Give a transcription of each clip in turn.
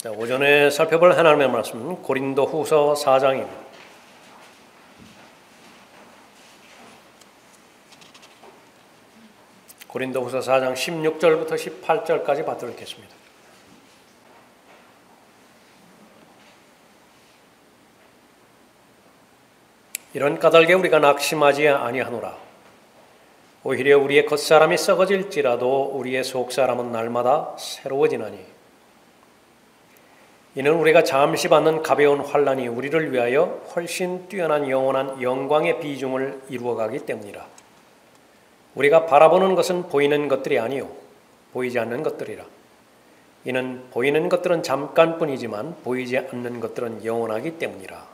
자, 오전에 살펴볼 하나님의 말씀은 고린도후서 4장입니다. 고린도후서 4장 16절부터 18절까지 받도록 하겠습니다. 이런 까닭에 우리가 낙심하지 아니하노라. 오히려 우리의 겉사람이 썩어질지라도 우리의 속사람은 날마다 새로워지나니 이는 우리가 잠시 받는 가벼운 환난이 우리를 위하여 훨씬 뛰어난 영원한 영광의 비중을 이루어가기 때문이라. 우리가 바라보는 것은 보이는 것들이 아니요 보이지 않는 것들이라. 이는 보이는 것들은 잠깐뿐이지만 보이지 않는 것들은 영원하기 때문이라.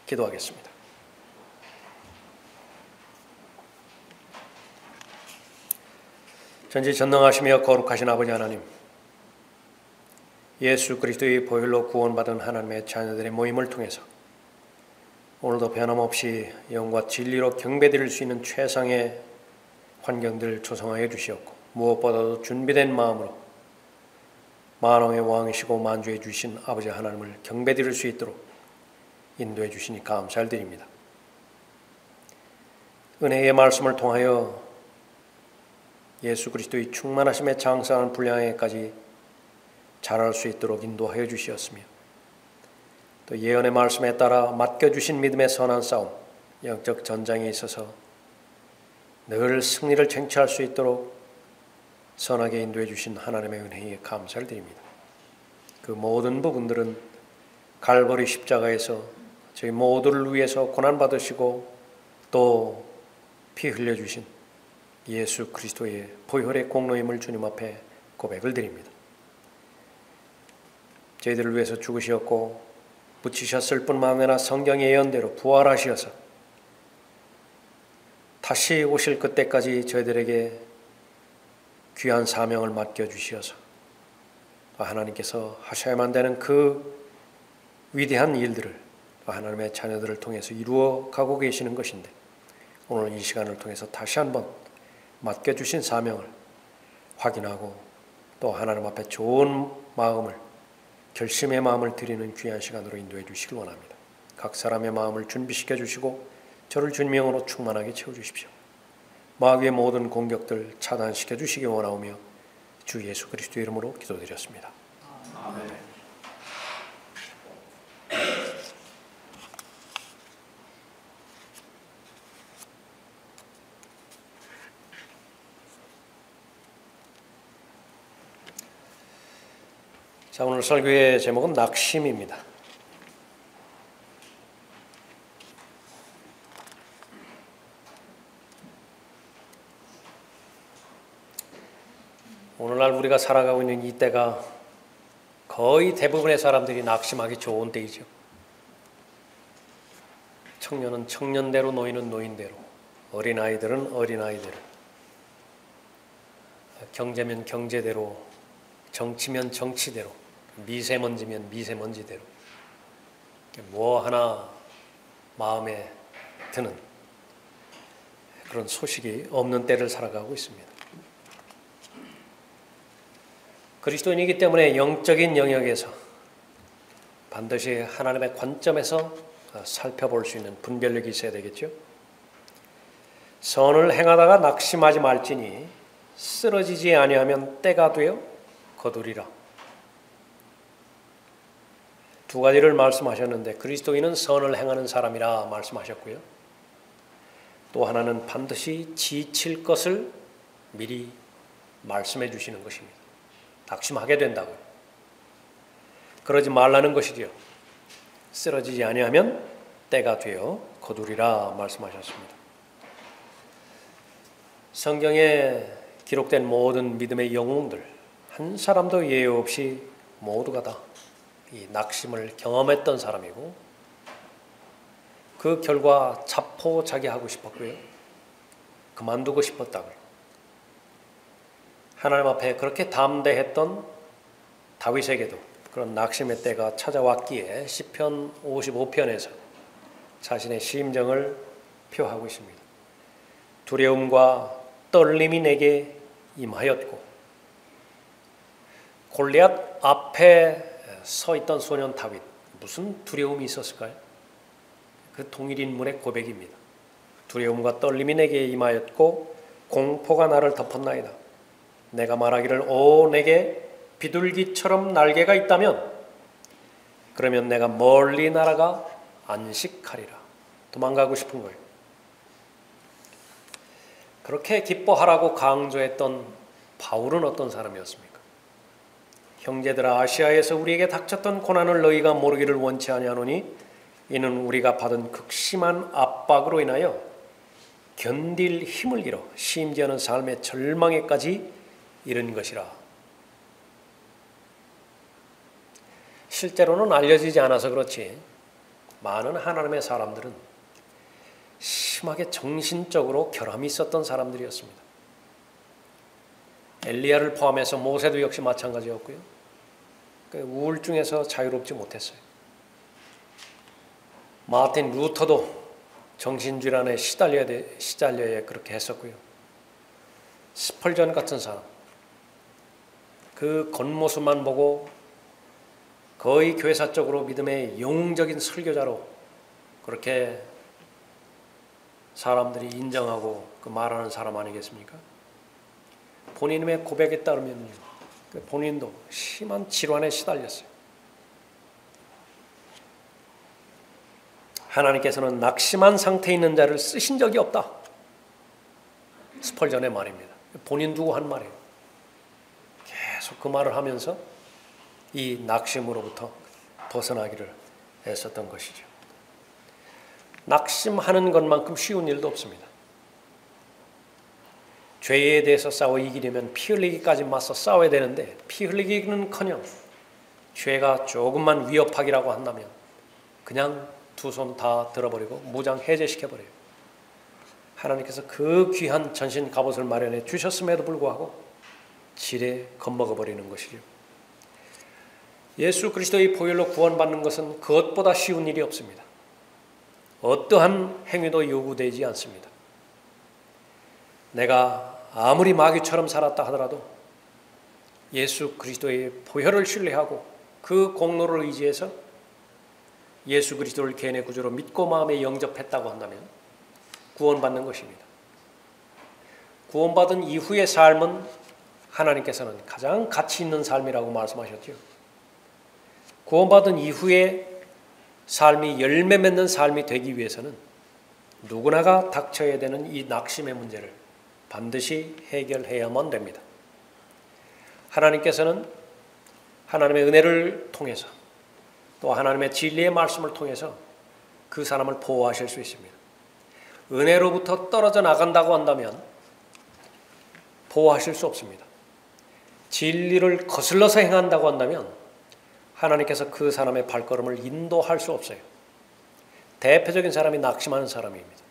기도하겠습니다. 전지전능하시며 거룩하신 아버지 하나님, 예수 그리스도의 보혈로 구원받은 하나님의 자녀들의 모임을 통해서 오늘도 변함없이 영과 진리로 경배드릴 수 있는 최상의 환경들을 조성하여 주시었고, 무엇보다도 준비된 마음으로 만왕의 왕이시고 만주해 주신 아버지 하나님을 경배드릴 수 있도록 인도해 주시니 감사를 드립니다. 은혜의 말씀을 통하여 예수 그리스도의 충만하심에 장성한 분량에까지 자랄 수 있도록 인도하여 주시었으며, 또 예언의 말씀에 따라 맡겨주신 믿음의 선한 싸움, 영적 전장에 있어서 늘 승리를 쟁취할 수 있도록 선하게 인도해 주신 하나님의 은혜에 감사를 드립니다. 그 모든 부분들은 갈보리 십자가에서 저희 모두를 위해서 고난받으시고 또 피 흘려주신 예수 그리스도의 보혈의 공로임을 주님 앞에 고백을 드립니다. 저희들을 위해서 죽으셨고 묻히셨을 뿐만 아니라 성경의 예언대로 부활하셔서 다시 오실 그때까지 저희들에게 귀한 사명을 맡겨주시어서 하나님께서 하셔야만 되는 그 위대한 일들을 하나님의 자녀들을 통해서 이루어가고 계시는 것인데, 오늘 이 시간을 통해서 다시 한번 맡겨주신 사명을 확인하고 또 하나님 앞에 좋은 마음을, 결심의 마음을 드리는 귀한 시간으로 인도해 주시길 원합니다. 각 사람의 마음을 준비시켜 주시고 저를 주님의 영으로 충만하게 채워주십시오. 마귀의 모든 공격들 차단시켜 주시기 원하오며 주 예수 그리스도 이름으로 기도드렸습니다. 아멘. 자, 오늘 설교의 제목은 낙심입니다. 오늘날 우리가 살아가고 있는 이 때가 거의 대부분의 사람들이 낙심하기 좋은 때이죠. 청년은 청년대로, 노인은 노인대로, 어린아이들은 어린아이대로, 경제면 경제대로, 정치면 정치대로, 미세먼지면 미세먼지대로 뭐 하나 마음에 드는 그런 소식이 없는 때를 살아가고 있습니다. 그리스도인이기 때문에 영적인 영역에서 반드시 하나님의 관점에서 살펴볼 수 있는 분별력이 있어야 되겠죠. 선을 행하다가 낙심하지 말지니 쓰러지지 아니하면 때가 되어 거두리라. 두 가지를 말씀하셨는데, 그리스도인은 선을 행하는 사람이라 말씀하셨고요. 또 하나는 반드시 지칠 것을 미리 말씀해 주시는 것입니다. 낙심하게 된다고요. 그러지 말라는 것이죠. 쓰러지지 아니하면 때가 되어 거두리라 말씀하셨습니다. 성경에 기록된 모든 믿음의 영웅들 한 사람도 예외 없이 모두가 다 이 낙심을 경험했던 사람이고, 그 결과 자포자기하고 싶었고요, 그만두고 싶었다고요. 하나님 앞에 그렇게 담대했던 다윗에게도 그런 낙심의 때가 찾아왔기에 시편 55편에서 자신의 심정을 표하고 있습니다. 두려움과 떨림이 내게 임하였고 골리앗 앞에 서 있던 소년 다윗, 무슨 두려움이 있었을까요? 그 동일인물의 고백입니다. 두려움과 떨림이 내게 임하였고 공포가 나를 덮었나이다. 내가 말하기를 오 내게 비둘기처럼 날개가 있다면 그러면 내가 멀리 날아가 안식하리라. 도망가고 싶은 거예요. 그렇게 기뻐하라고 강조했던 바울은 어떤 사람이었습니까? 형제들아, 아시아에서 우리에게 닥쳤던 고난을 너희가 모르기를 원치 아니하노니 이는 우리가 받은 극심한 압박으로 인하여 견딜 힘을 잃어 심지어는 삶의 절망에까지 이른 것이라. 실제로는 알려지지 않아서 그렇지 많은 하나님의 사람들은 심하게 정신적으로 결함이 있었던 사람들이었습니다. 엘리야를 포함해서 모세도 역시 마찬가지였고요. 우울증에서 자유롭지 못했어요. 마틴 루터도 정신질환에 시달려야 그렇게 했었고요. 스펄전 같은 사람, 그 겉모습만 보고 거의 교회사적으로 믿음의 영웅적인 설교자로 그렇게 사람들이 인정하고 그 말하는 사람 아니겠습니까? 본인의 고백에 따르면요, 본인도 심한 질환에 시달렸어요. 하나님께서는 낙심한 상태에 있는 자를 쓰신 적이 없다. 스펄전의 말입니다. 본인 두고 한 말이에요. 계속 그 말을 하면서 이 낙심으로부터 벗어나기를 애썼던 것이죠. 낙심하는 것만큼 쉬운 일도 없습니다. 죄에 대해서 싸워 이기려면 피 흘리기까지 맞서 싸워야 되는데 피 흘리기는커녕 죄가 조금만 위협하기라고 한다면 그냥 두 손 다 들어버리고 무장 해제시켜버려요. 하나님께서 그 귀한 전신 갑옷을 마련해 주셨음에도 불구하고 지레 겁먹어버리는 것이죠. 예수 그리스도의 보혈로 구원받는 것은 그것보다 쉬운 일이 없습니다. 어떠한 행위도 요구되지 않습니다. 내가 아무리 마귀처럼 살았다 하더라도 예수 그리스도의 보혈을 신뢰하고 그 공로를 의지해서 예수 그리스도를 개인의 구주로 믿고 마음에 영접했다고 한다면 구원받는 것입니다. 구원받은 이후의 삶은 하나님께서는 가장 가치 있는 삶이라고 말씀하셨죠. 구원받은 이후의 삶이 열매 맺는 삶이 되기 위해서는 누구나가 닥쳐야 되는 이 낙심의 문제를 반드시 해결해야만 됩니다. 하나님께서는 하나님의 은혜를 통해서 또 하나님의 진리의 말씀을 통해서 그 사람을 보호하실 수 있습니다. 은혜로부터 떨어져 나간다고 한다면 보호하실 수 없습니다. 진리를 거슬러서 행한다고 한다면 하나님께서 그 사람의 발걸음을 인도할 수 없어요. 대표적인 사람이 낙심하는 사람입니다.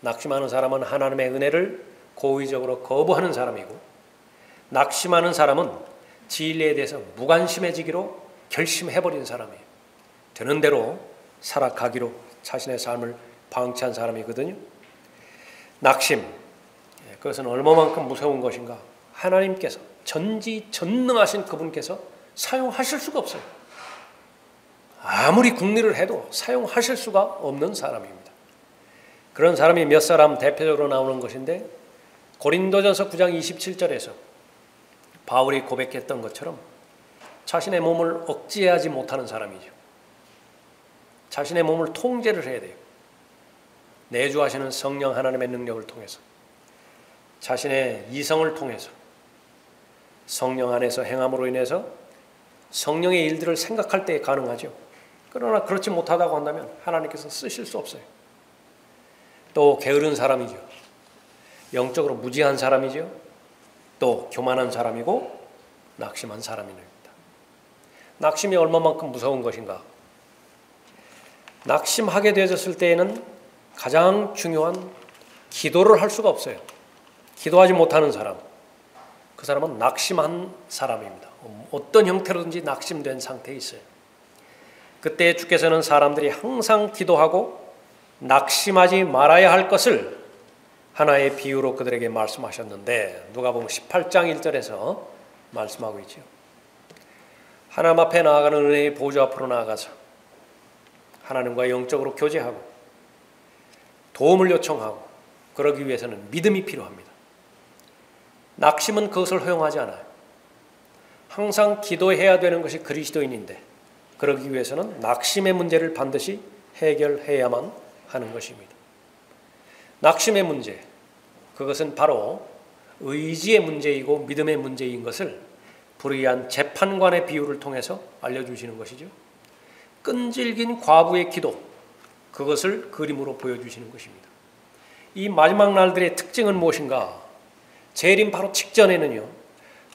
낙심하는 사람은 하나님의 은혜를 고의적으로 거부하는 사람이고, 낙심하는 사람은 진리에 대해서 무관심해지기로 결심해버린 사람이에요. 되는 대로 살아가기로 자신의 삶을 방치한 사람이거든요. 낙심, 그것은 얼마만큼 무서운 것인가. 하나님께서 전지전능하신 그분께서 사용하실 수가 없어요. 아무리 궁리를 해도 사용하실 수가 없는 사람입니다. 그런 사람이 몇 사람 대표적으로 나오는 것인데, 고린도전서 9장 27절에서 바울이 고백했던 것처럼 자신의 몸을 억제하지 못하는 사람이죠. 자신의 몸을 통제를 해야 돼요. 내주하시는 성령 하나님의 능력을 통해서, 자신의 이성을 통해서 성령 안에서 행함으로 인해서 성령의 일들을 생각할 때 가능하죠. 그러나 그렇지 못하다고 한다면 하나님께서 쓰실 수 없어요. 또 게으른 사람이죠. 영적으로 무지한 사람이죠. 또 교만한 사람이고 낙심한 사람입니다. 낙심이 얼마만큼 무서운 것인가. 낙심하게 되어졌을 때에는 가장 중요한 기도를 할 수가 없어요. 기도하지 못하는 사람, 그 사람은 낙심한 사람입니다. 어떤 형태로든지 낙심된 상태에 있어요. 그때 주께서는 사람들이 항상 기도하고 낙심하지 말아야 할 것을 하나의 비유로 그들에게 말씀하셨는데, 누가복음 18장 1절에서 말씀하고 있죠. 하나님 앞에 나아가는 은혜의 보좌 앞으로 나아가서 하나님과 영적으로 교제하고 도움을 요청하고 그러기 위해서는 믿음이 필요합니다. 낙심은 그것을 허용하지 않아요. 항상 기도해야 되는 것이 그리스도인인데 그러기 위해서는 낙심의 문제를 반드시 해결해야만 하는 것입니다. 낙심의 문제, 그것은 바로 의지의 문제이고 믿음의 문제인 것을 불의한 재판관의 비유를 통해서 알려주시는 것이죠. 끈질긴 과부의 기도, 그것을 그림으로 보여주시는 것입니다. 이 마지막 날들의 특징은 무엇인가? 재림 바로 직전에는요,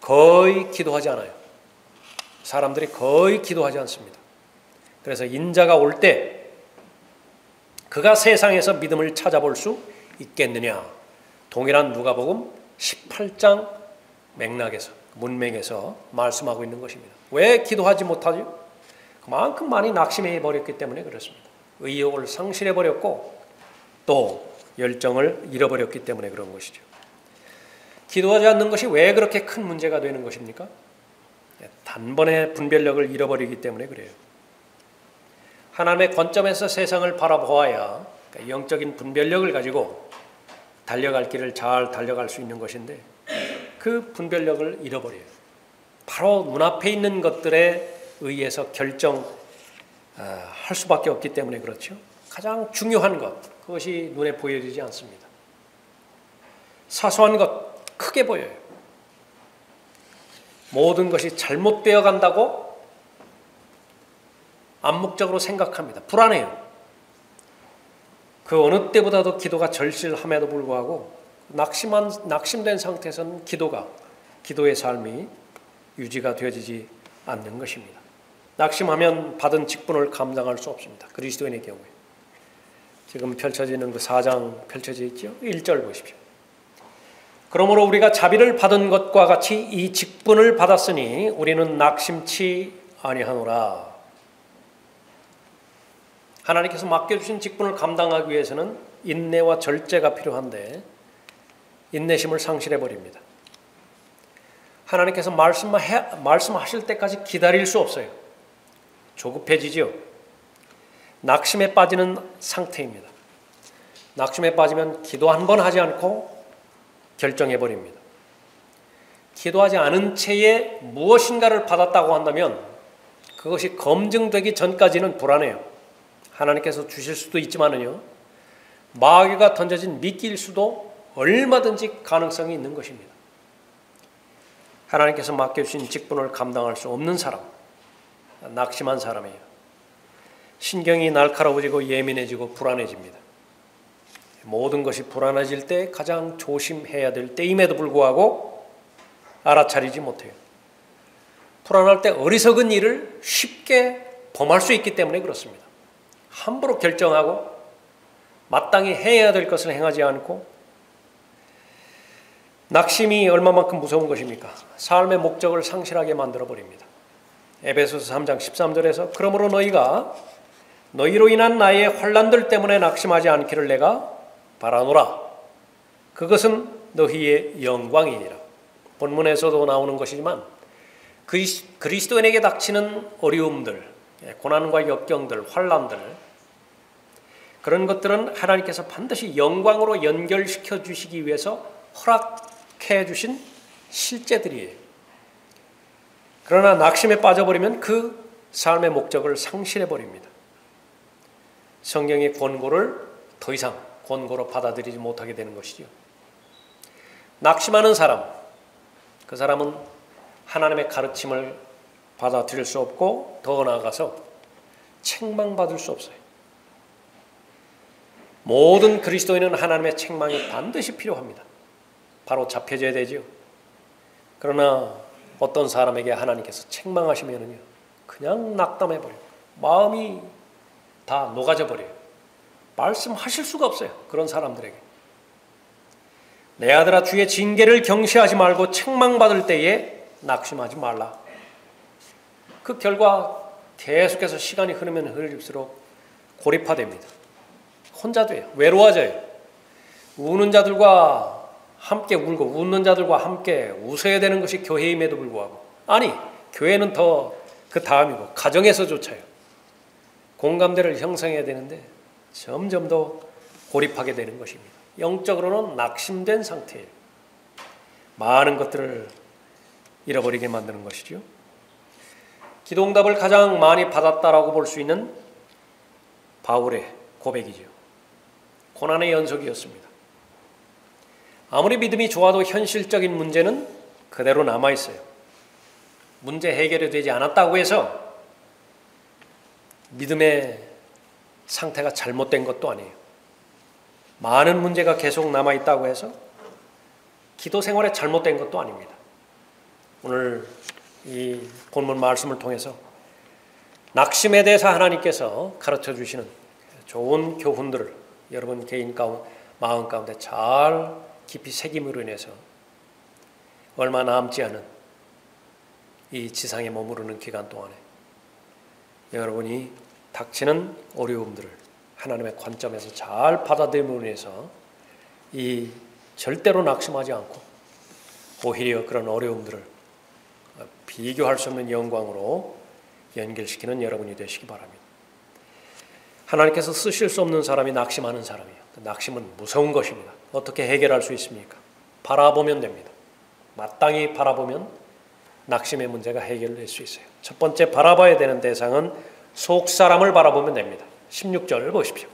거의 기도하지 않아요. 사람들이 거의 기도하지 않습니다. 그래서 인자가 올 때 그가 세상에서 믿음을 찾아볼 수 있겠느냐? 동일한 누가복음 18장 맥락에서, 문맥에서 말씀하고 있는 것입니다. 왜 기도하지 못하죠? 그만큼 많이 낙심해 버렸기 때문에 그렇습니다. 의욕을 상실해 버렸고 또 열정을 잃어버렸기 때문에 그런 것이죠. 기도하지 않는 것이 왜 그렇게 큰 문제가 되는 것입니까? 단번에 분별력을 잃어버리기 때문에 그래요. 하나님의 관점에서 세상을 바라보아야 영적인 분별력을 가지고 달려갈 길을 잘 달려갈 수 있는 것인데 그 분별력을 잃어버려요. 바로 눈앞에 있는 것들에 의해서 결정할 수밖에 없기 때문에 그렇죠. 가장 중요한 것, 그것이 눈에 보여지지 않습니다. 사소한 것, 크게 보여요. 모든 것이 잘못되어 간다고 암묵적으로 생각합니다. 불안해요. 그 어느 때보다도 기도가 절실함에도 불구하고 낙심된 상태에서는 기도의 삶이 유지가 되어지지 않는 것입니다. 낙심하면 받은 직분을 감당할 수 없습니다. 그리스도인의 경우에. 지금 펼쳐지는 그 4장 펼쳐져 있죠? 1절 보십시오. 그러므로 우리가 자비를 받은 것과 같이 이 직분을 받았으니 우리는 낙심치 아니하노라. 하나님께서 맡겨주신 직분을 감당하기 위해서는 인내와 절제가 필요한데 인내심을 상실해버립니다. 하나님께서 말씀하실 때까지 기다릴 수 없어요. 조급해지죠. 낙심에 빠지는 상태입니다. 낙심에 빠지면 기도 한 번 하지 않고 결정해버립니다. 기도하지 않은 채에 무엇인가를 받았다고 한다면 그것이 검증되기 전까지는 불안해요. 하나님께서 주실 수도 있지만은요, 마귀가 던져진 미끼일 수도 얼마든지 가능성이 있는 것입니다. 하나님께서 맡겨주신 직분을 감당할 수 없는 사람, 낙심한 사람이에요. 신경이 날카로워지고 예민해지고 불안해집니다. 모든 것이 불안해질 때 가장 조심해야 될 때임에도 불구하고 알아차리지 못해요. 불안할 때 어리석은 일을 쉽게 범할 수 있기 때문에 그렇습니다. 함부로 결정하고 마땅히 해야 될 것을 행하지 않고 낙심이 얼마만큼 무서운 것입니까? 삶의 목적을 상실하게 만들어버립니다. 에베소서 3장 13절에서 그러므로 너희로 인한 나의 환난들 때문에 낙심하지 않기를 내가 바라노라. 그것은 너희의 영광이니라. 본문에서도 나오는 것이지만 그리스도인에게 닥치는 어려움들, 고난과 역경들, 환난들, 그런 것들은 하나님께서 반드시 영광으로 연결시켜 주시기 위해서 허락해 주신 실제들이에요. 그러나 낙심에 빠져버리면 그 삶의 목적을 상실해 버립니다. 성경의 권고를 더 이상 권고로 받아들이지 못하게 되는 것이죠. 낙심하는 사람, 그 사람은 하나님의 가르침을 받아들일 수 없고 더 나아가서 책망받을 수 없어요. 모든 그리스도인은 하나님의 책망이 반드시 필요합니다. 바로 잡혀져야 되죠. 그러나 어떤 사람에게 하나님께서 책망하시면은요, 그냥 낙담해버려요. 마음이 다 녹아져 버려요. 말씀하실 수가 없어요. 그런 사람들에게. 내 아들아 주의 징계를 경시하지 말고 책망받을 때에 낙심하지 말라. 그 결과 계속해서 시간이 흐르면 흐를수록 고립화됩니다. 혼자 돼요. 외로워져요. 우는 자들과 함께 울고 웃는 자들과 함께 웃어야 되는 것이 교회임에도 불구하고, 아니 교회는 더 그 다음이고 가정에서조차요. 공감대를 형성해야 되는데 점점 더 고립하게 되는 것입니다. 영적으로는 낙심된 상태예요. 많은 것들을 잃어버리게 만드는 것이죠. 기도응답을 가장 많이 받았다라고 볼 수 있는 바울의 고백이죠. 고난의 연속이었습니다. 아무리 믿음이 좋아도 현실적인 문제는 그대로 남아있어요. 문제 해결이 되지 않았다고 해서 믿음의 상태가 잘못된 것도 아니에요. 많은 문제가 계속 남아있다고 해서 기도 생활에 잘못된 것도 아닙니다. 오늘 이 본문 말씀을 통해서 낙심에 대해서 하나님께서 가르쳐 주시는 좋은 교훈들을 여러분 개인 마음 가운데 잘 깊이 새김으로 인해서 얼마 남지 않은 이 지상에 머무르는 기간 동안에 여러분이 닥치는 어려움들을 하나님의 관점에서 잘 받아들임으로 인해서 이 절대로 낙심하지 않고 오히려 그런 어려움들을 비교할 수 없는 영광으로 연결시키는 여러분이 되시기 바랍니다. 하나님께서 쓰실 수 없는 사람이 낙심하는 사람이에요. 낙심은 무서운 것입니다. 어떻게 해결할 수 있습니까? 바라보면 됩니다. 마땅히 바라보면 낙심의 문제가 해결될 수 있어요. 첫 번째 바라봐야 되는 대상은 속사람을 바라보면 됩니다. 16절 보십시오.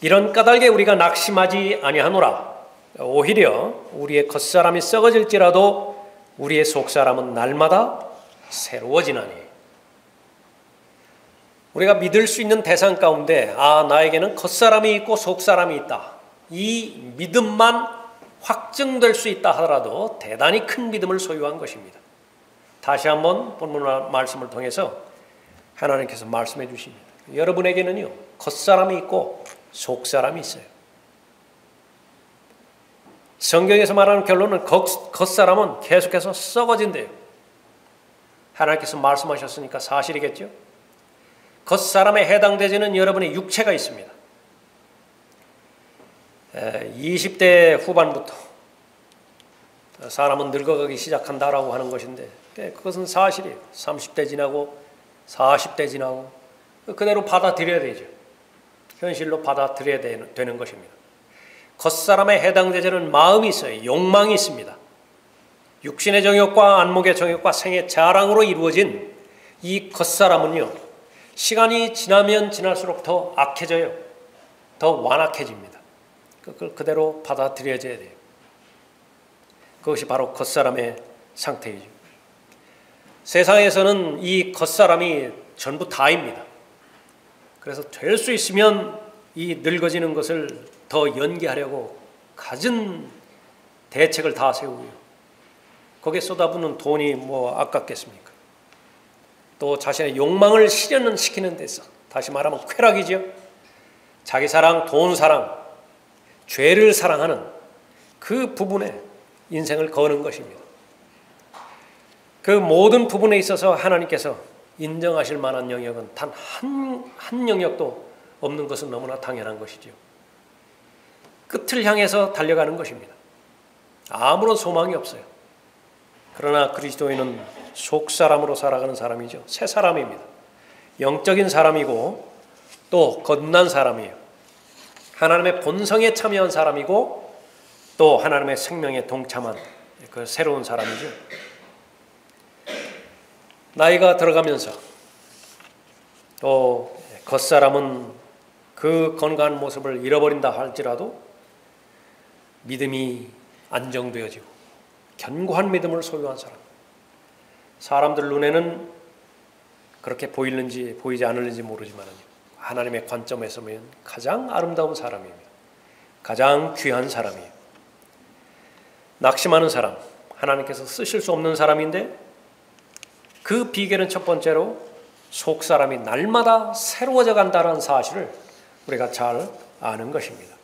이런 까닭에 우리가 낙심하지 아니하노라. 오히려 우리의 겉사람이 썩어질지라도 우리의 속사람은 날마다 새로워지나니. 우리가 믿을 수 있는 대상 가운데 나에게는 겉사람이 있고 속사람이 있다. 이 믿음만 확증될 수 있다 하더라도 대단히 큰 믿음을 소유한 것입니다. 다시 한번 본문 말씀을 통해서 하나님께서 말씀해 주십니다. 여러분에게는요, 겉사람이 있고 속사람이 있어요. 성경에서 말하는 결론은 겉사람은 계속해서 썩어진대요. 하나님께서 말씀하셨으니까 사실이겠죠. 겉사람에 해당되지는 여러분의 육체가 있습니다. 20대 후반부터 사람은 늙어가기 시작한다라고 하는 것인데 그것은 사실이에요. 30대 지나고 40대 지나고 그대로 받아들여야 되죠. 현실로 받아들여야 되는 것입니다. 겉사람에 해당되지는 마음이 있어요. 욕망이 있습니다. 육신의 정욕과 안목의 정욕과 생의 자랑으로 이루어진 이 겉사람은요, 시간이 지나면 지날수록 더 악해져요. 더 완악해집니다. 그걸 그대로 받아들여야 돼요. 그것이 바로 겉사람의 상태이죠. 세상에서는 이 겉사람이 전부 다입니다. 그래서 될 수 있으면 이 늙어지는 것을 더 연기하려고 갖은 대책을 다 세우고요. 거기에 쏟아붓는 돈이 뭐 아깝겠습니까? 또 자신의 욕망을 실현시키는 데서, 다시 말하면 쾌락이죠. 자기 사랑, 돈 사랑, 죄를 사랑하는 그 부분에 인생을 거는 것입니다. 그 모든 부분에 있어서 하나님께서 인정하실 만한 영역은 단 한 영역도 없는 것은 너무나 당연한 것이죠. 끝을 향해서 달려가는 것입니다. 아무런 소망이 없어요. 그러나 그리스도인은 속사람으로 살아가는 사람이죠. 새 사람입니다. 영적인 사람이고 또 거듭난 사람이에요. 하나님의 본성에 참여한 사람이고 또 하나님의 생명에 동참한 그 새로운 사람이죠. 나이가 들어가면서 또 겉사람은 그 건강한 모습을 잃어버린다 할지라도 믿음이 안정되어지고 견고한 믿음을 소유한 사람, 사람들 눈에는 그렇게 보이는지 보이지 않을는지 모르지만 하나님의 관점에서 보면 가장 아름다운 사람입니다. 가장 귀한 사람이에요. 낙심하는 사람, 하나님께서 쓰실 수 없는 사람인데 그 비결은 첫 번째로 속사람이 날마다 새로워져 간다는 사실을 우리가 잘 아는 것입니다.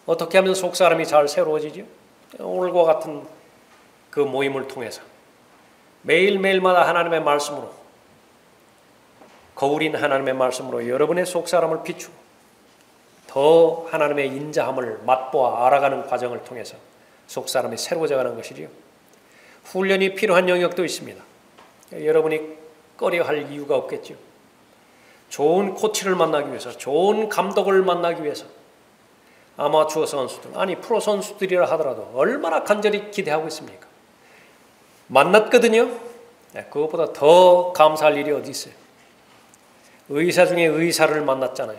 어떻게 하면 속사람이 잘 새로워지죠? 오늘과 같은 그 모임을 통해서 매일매일마다 하나님의 말씀으로, 거울인 하나님의 말씀으로 여러분의 속사람을 비추고 더 하나님의 인자함을 맛보아 알아가는 과정을 통해서 속사람이 새로워져 가는 것이지요. 훈련이 필요한 영역도 있습니다. 여러분이 꺼려할 이유가 없겠죠. 좋은 코치를 만나기 위해서, 좋은 감독을 만나기 위해서 아마추어 선수들, 아니 프로 선수들이라 하더라도 얼마나 간절히 기대하고 있습니까? 만났거든요. 그것보다 더 감사할 일이 어디 있어요? 의사 중에 의사를 만났잖아요.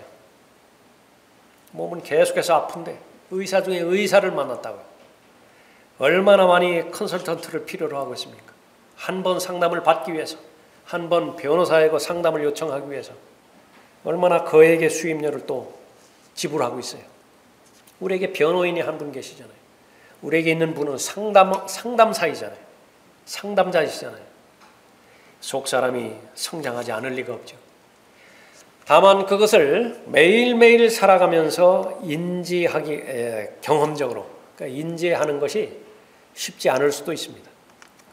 몸은 계속해서 아픈데 의사 중에 의사를 만났다고요. 얼마나 많이 컨설턴트를 필요로 하고 있습니까? 한 번 상담을 받기 위해서, 한 번 변호사에게 상담을 요청하기 위해서 얼마나 그에게 수임료를 또 지불하고 있어요. 우리에게 변호인이 한 분 계시잖아요. 우리에게 있는 분은 상담사이잖아요. 상담자이시잖아요. 속 사람이 성장하지 않을 리가 없죠. 다만 그것을 매일매일 살아가면서 경험적으로 그러니까 인지하는 것이 쉽지 않을 수도 있습니다.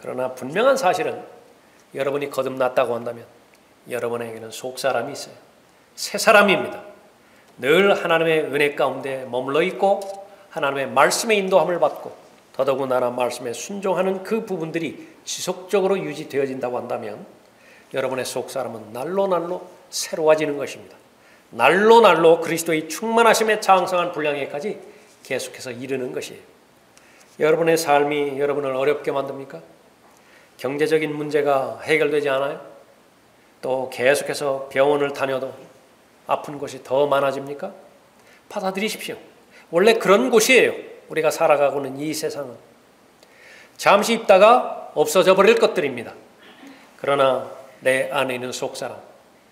그러나 분명한 사실은 여러분이 거듭났다고 한다면 여러분에게는 속 사람이 있어요. 새 사람입니다. 늘 하나님의 은혜 가운데 머물러 있고 하나님의 말씀의 인도함을 받고 더더군다나 말씀에 순종하는 그 부분들이 지속적으로 유지되어진다고 한다면 여러분의 속 사람은 날로 새로워지는 것입니다. 날로 그리스도의 충만하심에 장성한 분량에까지 계속해서 이르는 것이에요. 여러분의 삶이 여러분을 어렵게 만듭니까? 경제적인 문제가 해결되지 않아요? 또 계속해서 병원을 다녀도 아픈 곳이 더 많아집니까? 받아들이십시오. 원래 그런 곳이에요. 우리가 살아가고는 이 세상은 잠시 있다가 없어져 버릴 것들입니다. 그러나 내 안에 있는 속사람,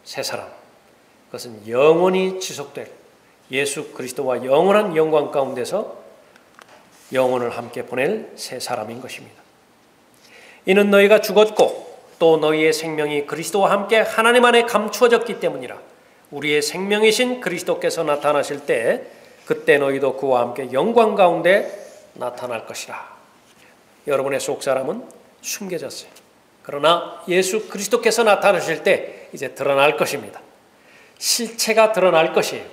새사람, 그것은 영원히 지속될 예수 그리스도와 영원한 영광 가운데서 영혼을 함께 보낼 새 사람인 것입니다. 이는 너희가 죽었고 또 너희의 생명이 그리스도와 함께 하나님 안에 감추어졌기 때문이라. 우리의 생명이신 그리스도께서 나타나실 때 그때 너희도 그와 함께 영광 가운데 나타날 것이라. 여러분의 속사람은 숨겨졌어요. 그러나 예수 그리스도께서 나타나실 때 이제 드러날 것입니다. 실체가 드러날 것이에요.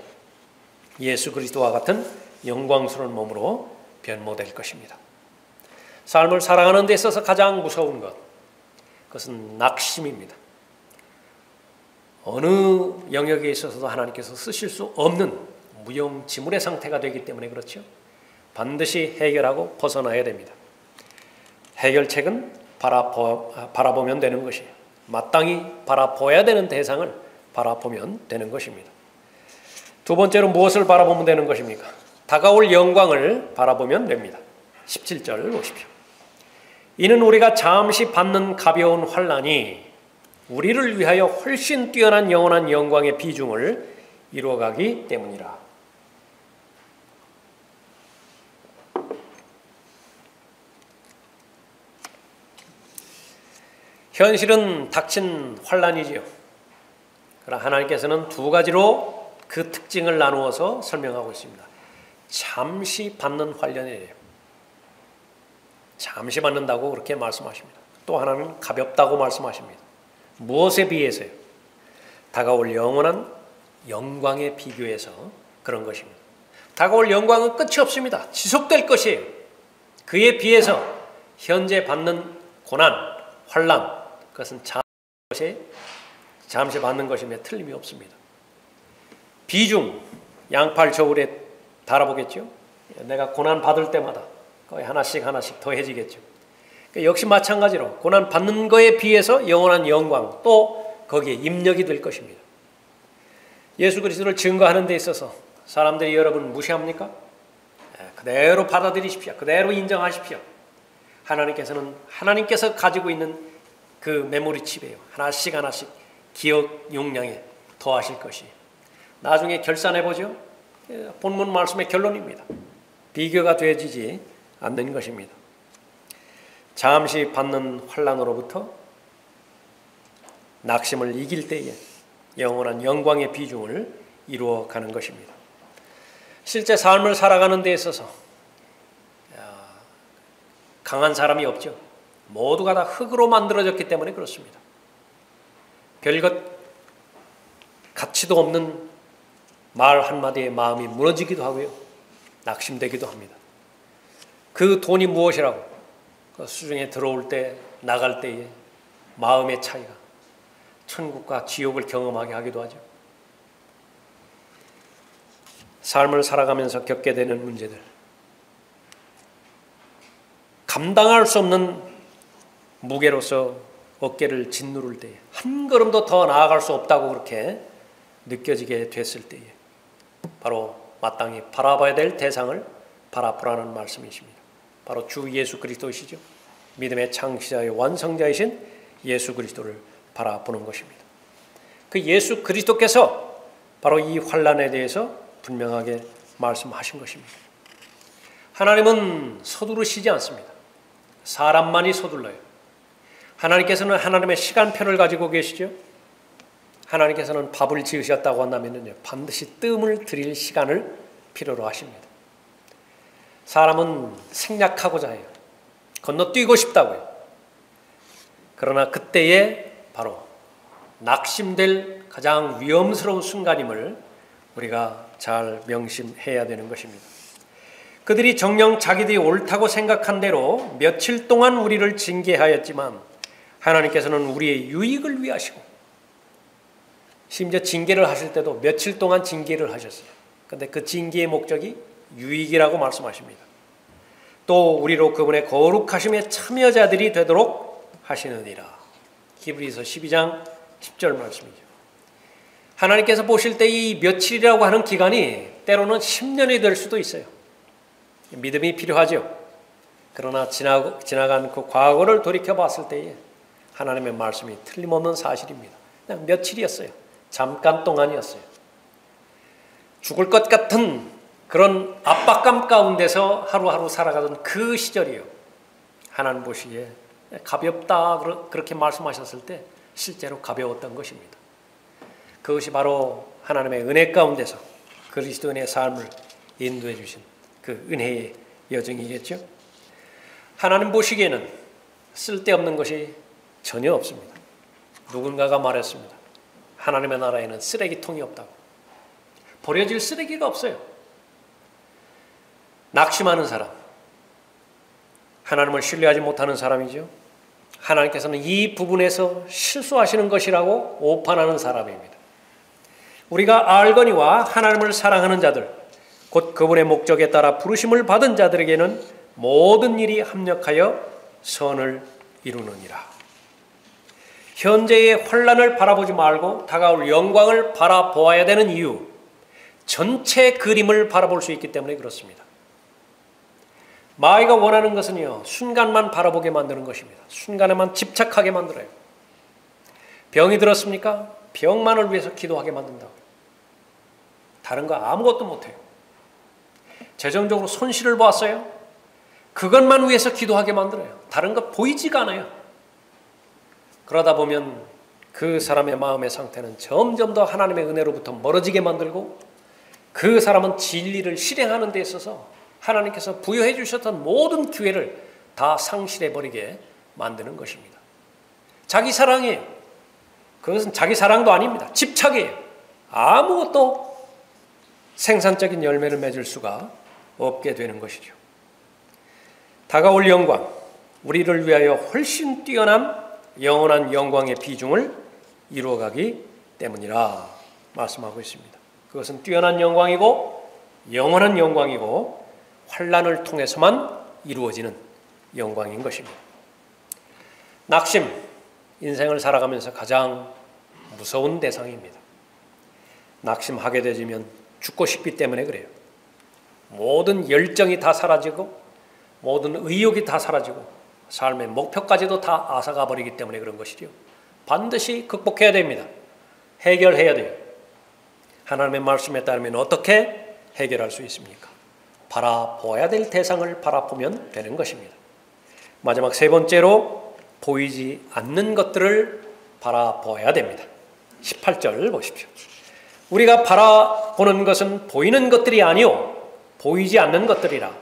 예수 그리스도와 같은 영광스러운 몸으로 변모될 것입니다. 삶을 살아가는 데 있어서 가장 무서운 것, 그것은 낙심입니다. 어느 영역에 있어서도 하나님께서 쓰실 수 없는 무용지물의 상태가 되기 때문에 그렇죠. 반드시 해결하고 벗어나야 됩니다. 해결책은 바라보면 되는 것이에요. 마땅히 바라봐야 되는 대상을 바라보면 되는 것입니다. 두 번째로 무엇을 바라보면 되는 것입니까? 다가올 영광을 바라보면 됩니다. 17절 보십시오. 이는 우리가 잠시 받는 가벼운 환난이 우리를 위하여 훨씬 뛰어난 영원한 영광의 비중을 이루어가기 때문이라. 현실은 닥친 환난이지요. 그러나 하나님께서는 두 가지로 그 특징을 나누어서 설명하고 있습니다. 잠시 받는 환난이에요. 잠시 받는다고 그렇게 말씀하십니다. 또 하나는 가볍다고 말씀하십니다. 무엇에 비해서요? 다가올 영원한 영광에 비교해서 그런 것입니다. 다가올 영광은 끝이 없습니다. 지속될 것이에요. 그에 비해서 현재 받는 고난, 환난, 그것은 잠시 받는 것임에 틀림이 없습니다. 비중, 양팔 저울에 달아보겠죠. 내가 고난 받을 때마다 거의 하나씩 더해지겠죠. 역시 마찬가지로 고난 받는 거에 비해서 영원한 영광 또 거기에 입력이 될 것입니다. 예수 그리스도를 증거하는 데 있어서 사람들이 여러분 무시합니까? 그대로 받아들이십시오. 그대로 인정하십시오. 하나님께서 가지고 있는 그 메모리칩이에요. 하나씩 기억 용량에 더하실 것이에요. 나중에 결산해보죠. 본문 말씀의 결론입니다. 비교가 되어지지 않는 것입니다. 잠시 받는 환난으로부터 낙심을 이길 때에 영원한 영광의 비중을 이루어가는 것입니다. 실제 삶을 살아가는 데 있어서 강한 사람이 없죠. 모두가 다 흙으로 만들어졌기 때문에 그렇습니다. 별것 가치도 없는 말 한마디에 마음이 무너지기도 하고요. 낙심되기도 합니다. 그 돈이 무엇이라고? 그 수중에 들어올 때 나갈 때의 마음의 차이가 천국과 지옥을 경험하게 하기도 하죠. 삶을 살아가면서 겪게 되는 문제들, 감당할 수 없는 무게로서 어깨를 짓누를 때에, 한 걸음도 더 나아갈 수 없다고 그렇게 느껴지게 됐을 때에 바로 마땅히 바라봐야 될 대상을 바라보라는 말씀이십니다. 바로 주 예수 그리스도이시죠. 믿음의 창시자의 완성자이신 예수 그리스도를 바라보는 것입니다. 그 예수 그리스도께서 바로 이 환난에 대해서 분명하게 말씀하신 것입니다. 하나님은 서두르시지 않습니다. 사람만이 서둘러요. 하나님께서는 하나님의 시간표를 가지고 계시죠. 하나님께서는 밥을 지으셨다고 한다면 반드시 뜸을 들일 시간을 필요로 하십니다. 사람은 생략하고자 해요. 건너뛰고 싶다고요. 그러나 그때에 바로 낙심될 가장 위험스러운 순간임을 우리가 잘 명심해야 되는 것입니다. 그들이 정녕 자기들이 옳다고 생각한 대로 며칠 동안 우리를 징계하였지만 하나님께서는 우리의 유익을 위하시고, 심지어 징계를 하실 때도 며칠 동안 징계를 하셨어요. 그런데 그 징계의 목적이 유익이라고 말씀하십니다. 또 우리로 그분의 거룩하심의 참여자들이 되도록 하시느니라. 히브리서 12장 10절 말씀이죠. 하나님께서 보실 때 이 며칠이라고 하는 기간이 때로는 10년이 될 수도 있어요. 믿음이 필요하죠. 그러나 지나간 그 과거를 돌이켜 봤을 때에 하나님의 말씀이 틀림없는 사실입니다. 그냥 며칠이었어요. 잠깐 동안이었어요. 죽을 것 같은 그런 압박감 가운데서 하루하루 살아가던 그 시절이요. 하나님 보시기에 가볍다 그렇게 말씀하셨을 때 실제로 가벼웠던 것입니다. 그것이 바로 하나님의 은혜 가운데서 그리스도인의 삶을 인도해 주신 그 은혜의 여정이겠죠. 하나님 보시기에는 쓸데없는 것이 전혀 없습니다. 누군가가 말했습니다. 하나님의 나라에는 쓰레기통이 없다고. 버려질 쓰레기가 없어요. 낙심하는 사람, 하나님을 신뢰하지 못하는 사람이죠. 하나님께서는 이 부분에서 실수하시는 것이라고 오판하는 사람입니다. 우리가 알거니와 하나님을 사랑하는 자들, 곧 그분의 목적에 따라 부르심을 받은 자들에게는 모든 일이 합력하여 선을 이루느니라. 현재의 환난을 바라보지 말고 다가올 영광을 바라보아야 되는 이유, 전체 그림을 바라볼 수 있기 때문에 그렇습니다. 마귀가 원하는 것은요, 순간만 바라보게 만드는 것입니다. 순간에만 집착하게 만들어요. 병이 들었습니까? 병만을 위해서 기도하게 만든다고. 다른 거 아무것도 못해요. 재정적으로 손실을 보았어요? 그것만 위해서 기도하게 만들어요. 다른 거 보이지가 않아요. 그러다 보면 그 사람의 마음의 상태는 점점 더 하나님의 은혜로부터 멀어지게 만들고, 그 사람은 진리를 실행하는 데 있어서 하나님께서 부여해 주셨던 모든 기회를 다 상실해버리게 만드는 것입니다. 자기 사랑이에요. 그것은 자기 사랑도 아닙니다. 집착이에요. 아무것도 생산적인 열매를 맺을 수가 없게 되는 것이죠. 다가올 영광, 우리를 위하여 훨씬 뛰어난 영원한 영광의 비중을 이루어가기 때문이라 말씀하고 있습니다. 그것은 뛰어난 영광이고 영원한 영광이고 환난을 통해서만 이루어지는 영광인 것입니다. 낙심, 인생을 살아가면서 가장 무서운 대상입니다. 낙심하게 되면 죽고 싶기 때문에 그래요. 모든 열정이 다 사라지고 모든 의욕이 다 사라지고 삶의 목표까지도 다 앗아가 버리기 때문에 그런 것이죠. 반드시 극복해야 됩니다. 해결해야 돼요. 하나님의 말씀에 따르면 어떻게 해결할 수 있습니까? 바라보아야 될 대상을 바라보면 되는 것입니다. 마지막 세 번째로 보이지 않는 것들을 바라보아야 됩니다. 18절 보십시오. 우리가 바라보는 것은 보이는 것들이 아니요 보이지 않는 것들이라.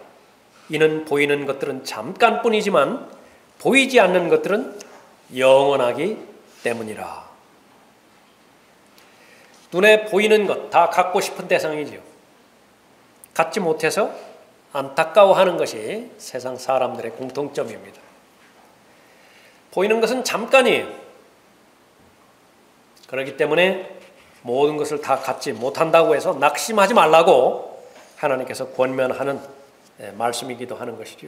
이는 보이는 것들은 잠깐뿐이지만 보이지 않는 것들은 영원하기 때문이라. 눈에 보이는 것 다 갖고 싶은 대상이지요. 갖지 못해서 안타까워하는 것이 세상 사람들의 공통점입니다. 보이는 것은 잠깐이에요. 그렇기 때문에 모든 것을 다 갖지 못한다고 해서 낙심하지 말라고 하나님께서 권면하는 말씀이기도 하는 것이죠.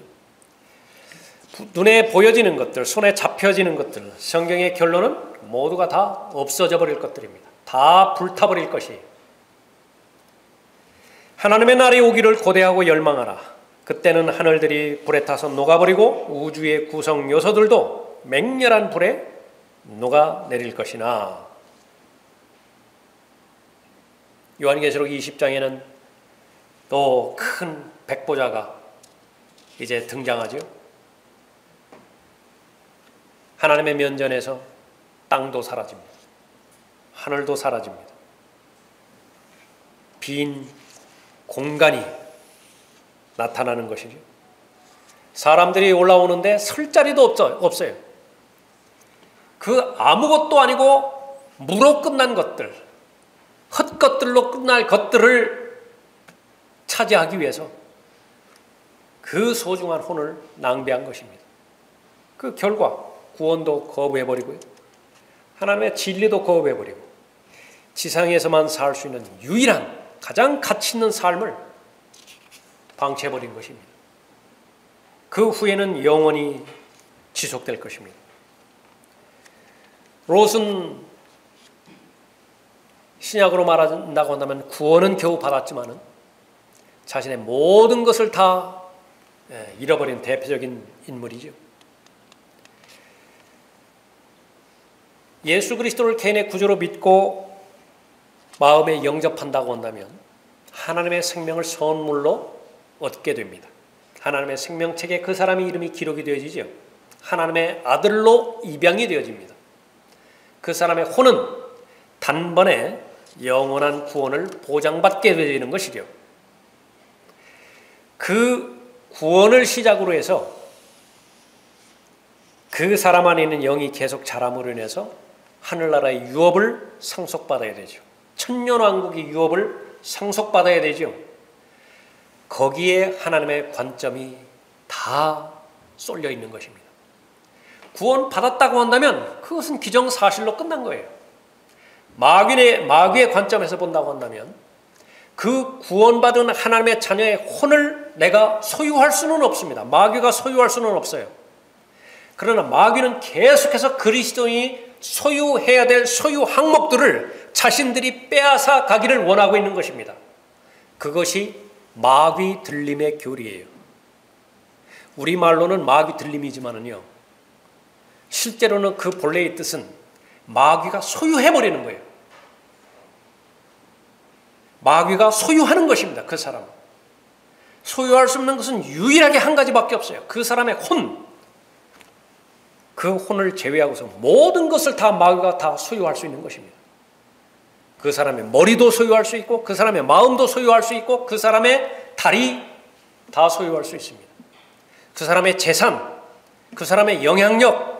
눈에 보여지는 것들, 손에 잡혀지는 것들, 성경의 결론은 모두가 다 없어져 버릴 것들입니다. 다 불타버릴 것이에요. 하나님의 날이 오기를 고대하고 열망하라. 그때는 하늘들이 불에 타서 녹아버리고 우주의 구성 요소들도 맹렬한 불에 녹아내릴 것이나. 요한계시록 20장에는 또 큰 백보자가 이제 등장하죠. 하나님의 면전에서 땅도 사라집니다. 하늘도 사라집니다. 빈 공간이 나타나는 것이죠. 사람들이 올라오는데 설 자리도 없어요. 그 아무것도 아니고 무로 끝난 것들, 헛것들로 끝날 것들을 차지하기 위해서 그 소중한 혼을 낭비한 것입니다. 그 결과 구원도 거부해버리고요. 하나님의 진리도 거부해버리고 지상에서만 살 수 있는 유일한 가장 가치 있는 삶을 방치해버린 것입니다. 그 후에는 영원히 지속될 것입니다. 롯은 신약으로 말한다고 한다면 구원은 겨우 받았지만은 자신의 모든 것을 다 잃어버린 대표적인 인물이죠. 예수 그리스도를 개인의 구주로 믿고 마음에 영접한다고 한다면 하나님의 생명을 선물로 얻게 됩니다. 하나님의 생명책에 그 사람의 이름이 기록이 되어지죠. 하나님의 아들로 입양이 되어집니다. 그 사람의 혼은 단번에 영원한 구원을 보장받게 되는 것이죠. 그 구원을 시작으로 해서 그 사람 안에 있는 영이 계속 자람으로 인해서 하늘나라의 유업을 상속받아야 되죠. 천년왕국의 유업을 상속받아야 되죠. 거기에 하나님의 관점이 다 쏠려 있는 것입니다. 구원 받았다고 한다면 그것은 기정사실로 끝난 거예요. 마귀의 관점에서 본다고 한다면 그 구원받은 하나님의 자녀의 혼을 내가 소유할 수는 없습니다. 마귀가 소유할 수는 없어요. 그러나 마귀는 계속해서 그리스도인이 소유해야 될 소유 항목들을 자신들이 빼앗아 가기를 원하고 있는 것입니다. 그것이 마귀 들림의 교리예요. 우리말로는 마귀 들림이지만은요, 실제로는 그 본래의 뜻은 마귀가 소유해버리는 거예요. 마귀가 소유하는 것입니다. 그 사람은. 소유할 수 없는 것은 유일하게 한 가지밖에 없어요. 그 사람의 혼. 그 혼을 제외하고서 모든 것을 다 마귀가 다 소유할 수 있는 것입니다. 그 사람의 머리도 소유할 수 있고, 그 사람의 마음도 소유할 수 있고, 그 사람의 다리 다 소유할 수 있습니다. 그 사람의 재산, 그 사람의 영향력,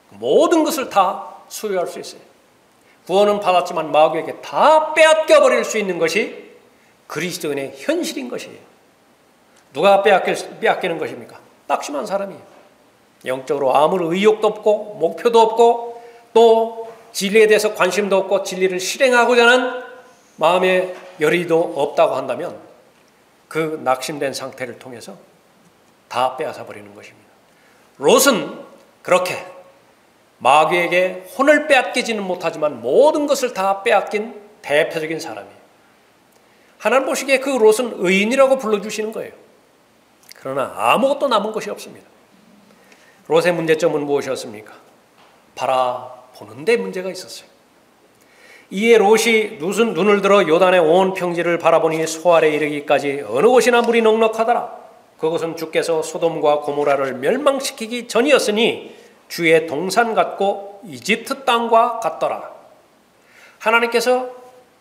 모든 것을 다 소유할 수 있어요. 구원은 받았지만 마귀에게 다 빼앗겨 버릴 수 있는 것이 그리스도인의 현실인 것이에요. 누가 빼앗기는 것입니까? 낙심한 사람이에요. 영적으로 아무런 의욕도 없고 목표도 없고 또 진리에 대해서 관심도 없고 진리를 실행하고자 하는 마음의 열의도 없다고 한다면 그 낙심된 상태를 통해서 다 빼앗아 버리는 것입니다. 롯은 그렇게 마귀에게 혼을 빼앗기지는 못하지만 모든 것을 다 빼앗긴 대표적인 사람이에요. 하나님 보시기에 그 롯은 의인이라고 불러주시는 거예요. 그러나 아무것도 남은 것이 없습니다. 롯의 문제점은 무엇이었습니까? 바라보는 데 문제가 있었어요. 이에 롯이 눈을 들어 요단의 온 평지를 바라보니 소알에 이르기까지 어느 곳이나 물이 넉넉하더라. 그것은 주께서 소돔과 고모라를 멸망시키기 전이었으니 주의 동산 같고 이집트 땅과 같더라. 하나님께서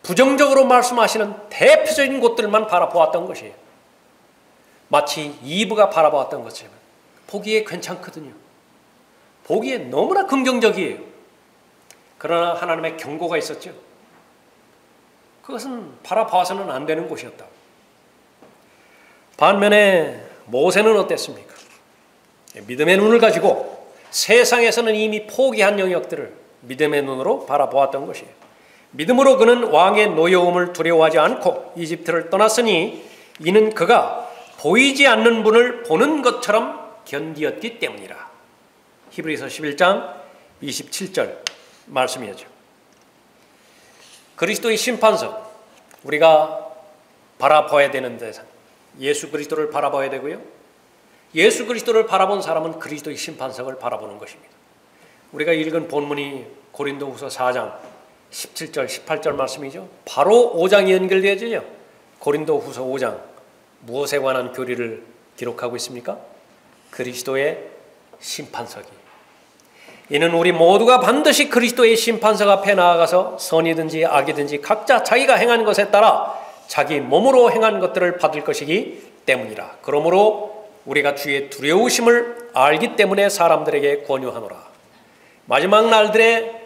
부정적으로 말씀하시는 대표적인 곳들만 바라보았던 것이에요. 마치 이브가 바라보았던 것처럼 보기에 괜찮거든요. 보기에 너무나 긍정적이에요. 그러나 하나님의 경고가 있었죠. 그것은 바라봐서는 안 되는 곳이었다. 반면에 모세는 어땠습니까? 믿음의 눈을 가지고 세상에서는 이미 포기한 영역들을 믿음의 눈으로 바라보았던 것이에요. 믿음으로 그는 왕의 노여움을 두려워하지 않고 이집트를 떠났으니 이는 그가 보이지 않는 분을 보는 것처럼 견디었기 때문이라. 히브리서 11장 27절 말씀이었죠. 그리스도의 심판석, 우리가 바라봐야 되는 대상, 예수 그리스도를 바라봐야 되고요. 예수 그리스도를 바라본 사람은 그리스도의 심판석을 바라보는 것입니다. 우리가 읽은 본문이 고린도후서 4장 17절 18절 말씀이죠. 바로 5장이 연결되어지죠. 고린도후서 5장 무엇에 관한 교리를 기록하고 있습니까? 그리스도의 심판석이. 이는 우리 모두가 반드시 그리스도의 심판석 앞에 나아가서 선이든지 악이든지 각자 자기가 행한 것에 따라 자기 몸으로 행한 것들을 받을 것이기 때문이라. 그러므로 우리가 주의 두려우심을 알기 때문에 사람들에게 권유하노라. 마지막 날들의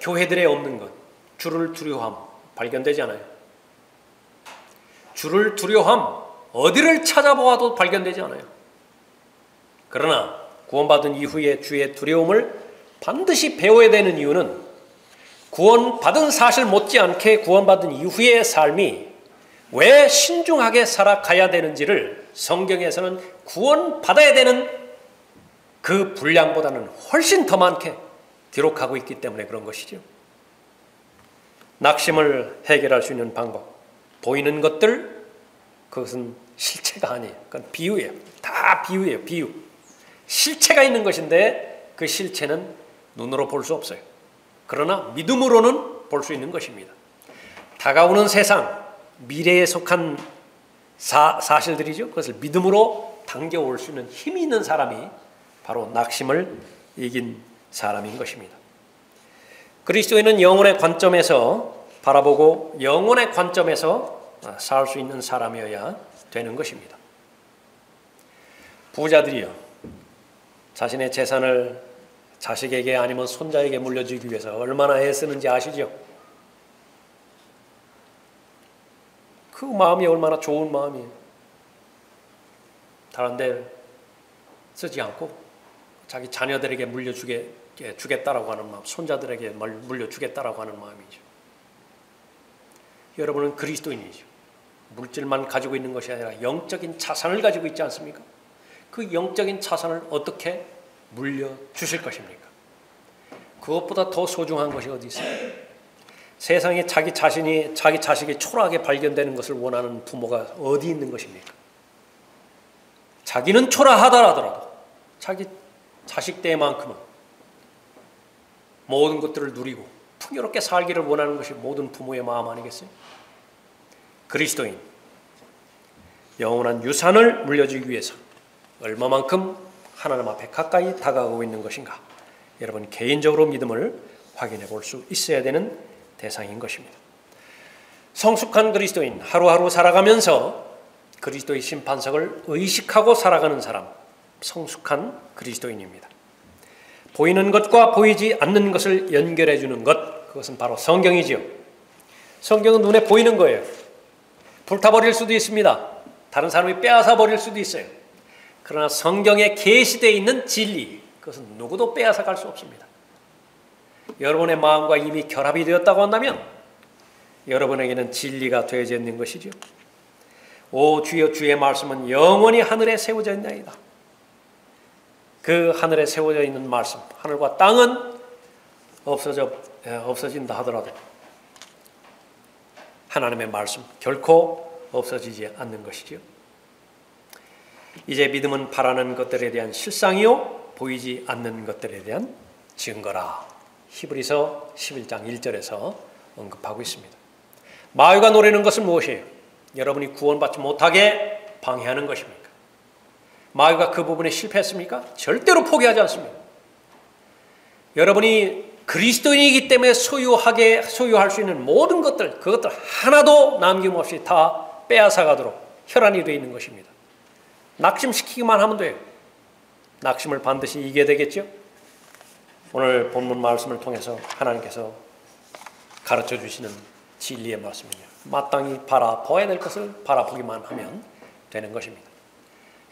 교회들에 없는 것, 주를 두려워함 발견되지 않아요. 주를 두려워함 어디를 찾아보아도 발견되지 않아요. 그러나 구원받은 이후에 주의 두려움을 반드시 배워야 되는 이유는 구원받은 사실 못지않게 구원받은 이후의 삶이 왜 신중하게 살아가야 되는지를 성경에서는 구원받아야 되는 그 분량보다는 훨씬 더 많게 기록하고 있기 때문에 그런 것이죠. 낙심을 해결할 수 있는 방법, 보이는 것들, 그것은 실체가 아니에요. 그건 비유예요. 다 비유예요. 비유. 실체가 있는 것인데 그 실체는 눈으로 볼 수 없어요. 그러나 믿음으로는 볼 수 있는 것입니다. 다가오는 세상, 미래에 속한 사실들이죠. 그것을 믿음으로 당겨올 수 있는 힘이 있는 사람이 바로 낙심을 이긴 사람인 것입니다. 그리스도인은 영혼의 관점에서 바라보고 영혼의 관점에서 살 수 있는 사람이어야 되는 것입니다. 부자들이요, 자신의 재산을 자식에게 아니면 손자에게 물려주기 위해서 얼마나 애쓰는지 아시죠? 그 마음이 얼마나 좋은 마음이에요. 다른 데 쓰지 않고 자기 자녀들에게 물려주겠다라고 하는 마음, 손자들에게 물려주겠다라고 하는 마음이죠. 여러분은 그리스도인이죠. 물질만 가지고 있는 것이 아니라 영적인 자산을 가지고 있지 않습니까? 그 영적인 자산을 어떻게 물려주실 것입니까? 그것보다 더 소중한 것이 어디 있어요? 세상에 자기 자식이 초라하게 발견되는 것을 원하는 부모가 어디 있는 것입니까? 자기는 초라하더라도 자기 자식 때만큼은 모든 것들을 누리고 풍요롭게 살기를 원하는 것이 모든 부모의 마음 아니겠어요? 그리스도인, 영원한 유산을 물려주기 위해서 얼마만큼 하나님 앞에 가까이 다가가고 있는 것인가, 여러분 개인적으로 믿음을 확인해 볼 수 있어야 되는 대상인 것입니다. 성숙한 그리스도인, 하루하루 살아가면서 그리스도의 심판석을 의식하고 살아가는 사람, 성숙한 그리스도인입니다. 보이는 것과 보이지 않는 것을 연결해 주는 것, 그것은 바로 성경이지요. 성경은 눈에 보이는 거예요. 불타버릴 수도 있습니다. 다른 사람이 빼앗아 버릴 수도 있어요. 그러나 성경에 계시되어 있는 진리, 그것은 누구도 빼앗아 갈 수 없습니다. 여러분의 마음과 이미 결합이 되었다고 한다면 여러분에게는 진리가 되어져 있는 것이죠. 오 주여, 주의 말씀은 영원히 하늘에 세워져 있나이다. 그 하늘에 세워져 있는 말씀, 하늘과 땅은 없어진다 하더라도 하나님의 말씀 결코 없어지지 않는 것이죠. 이제 믿음은 바라는 것들에 대한 실상이요 보이지 않는 것들에 대한 증거라. 히브리서 11장 1절에서 언급하고 있습니다. 마귀가 노리는 것은 무엇이에요? 여러분이 구원받지 못하게 방해하는 것입니까? 마귀가 그 부분에 실패했습니까? 절대로 포기하지 않습니다. 여러분이 그리스도인이기 때문에 소유할 수 있는 모든 것들, 그것들 하나도 남김없이 다 빼앗아가도록 혈안이 되어 있는 것입니다. 낙심시키기만 하면 돼요. 낙심을 반드시 이겨야 되겠죠? 오늘 본문 말씀을 통해서 하나님께서 가르쳐 주시는 진리의 말씀이에요. 마땅히 바라봐야 될 것을 바라보기만 하면 되는 것입니다.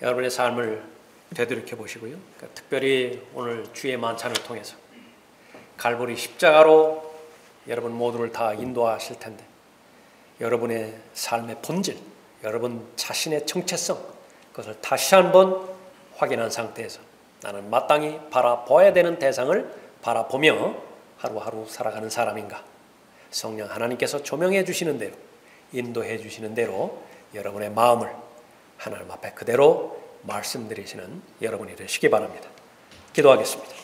여러분의 삶을 되돌이켜 보시고요. 특별히 오늘 주의 만찬을 통해서 갈보리 십자가로 여러분 모두를 다 인도하실 텐데 여러분의 삶의 본질, 여러분 자신의 정체성 그것을 다시 한번 확인한 상태에서 나는 마땅히 바라봐야 되는 대상을 바라보며 하루하루 살아가는 사람인가? 성령 하나님께서 조명해 주시는 대로 인도해 주시는 대로 여러분의 마음을 하나님 앞에 그대로 말씀드리시는 여러분이 되시기 바랍니다. 기도하겠습니다.